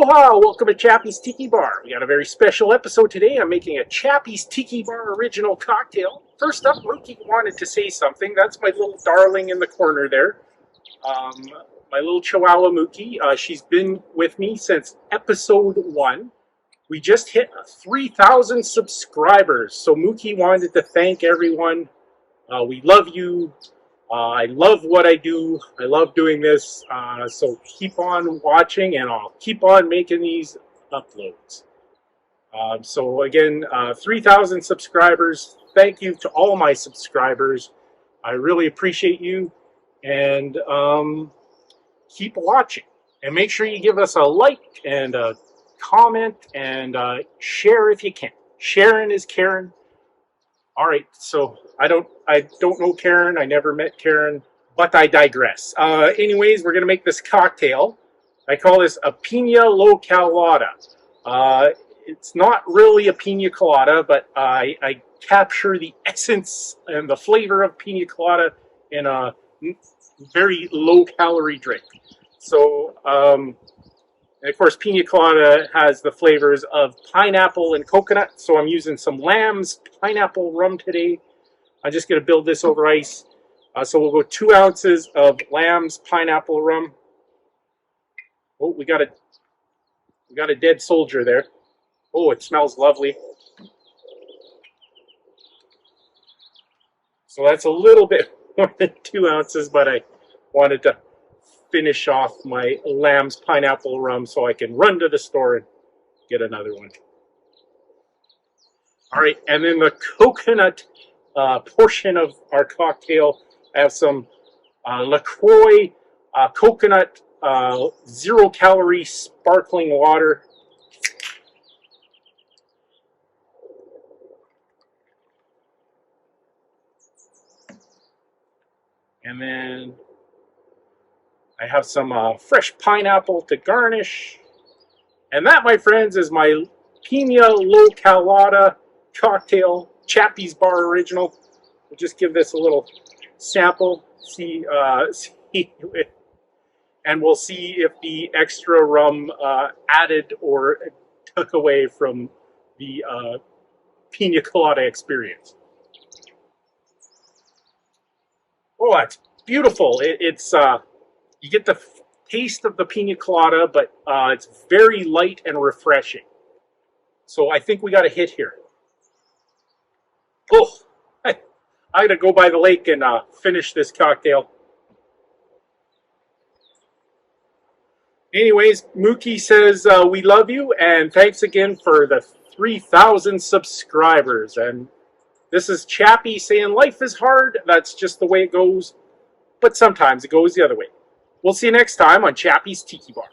Aloha! Welcome to Chappy's Tiki Bar. We got a very special episode today. I'm making a Chappy's Tiki Bar original cocktail. First up, Mookie wanted to say something. That's my little darling in the corner there. My little Chihuahua Mookie. She's been with me since episode 1. We just hit 3,000 subscribers. So Mookie wanted to thank everyone. We love you. I love what I do. I love doing this. So keep on watching and I'll keep on making these uploads. So again, 3,000 subscribers. Thank you to all my subscribers. I really appreciate you. And keep watching. And make sure you give us a like and a comment and share if you can. Sharon is Karen. All right, so I don't know Karen. I never met Karen, but I digress. Anyways, we're gonna make this cocktail. I call this a Piña Lo Cal Loda. It's not really a Piña Colada, but I capture the essence and the flavor of Piña Colada in a very low-calorie drink. So, and of course, Piña Colada has the flavors of pineapple and coconut, so I'm using some Lambs Pineapple Rum today. I'm just going to build this over ice. So we'll go 2 ounces of Lambs Pineapple Rum. Oh, we got a dead soldier there. Oh, it smells lovely. So that's a little bit more than 2 ounces, but I wanted to finish off my Lambs Pineapple Rum so I can run to the store and get another one. All right, and then the coconut portion of our cocktail, I have some Croix coconut 0-calorie sparkling water. And then I have some fresh pineapple to garnish. And that, my friends, is my Piña Lo Cal Loda cocktail, Chappy's Bar original. We'll just give this a little sample, and we'll see if the extra rum added or took away from the Piña Colada experience. Oh, that's beautiful. It's you get the taste of the Piña Colada, but it's very light and refreshing. So I think we got a hit here. Oh, I gotta go by the lake and finish this cocktail. Anyways, Mookie says we love you and thanks again for the 3,000 subscribers. And this is Chappy saying life is hard. That's just the way it goes. But sometimes it goes the other way. We'll see you next time on Chappy's Tiki Bar.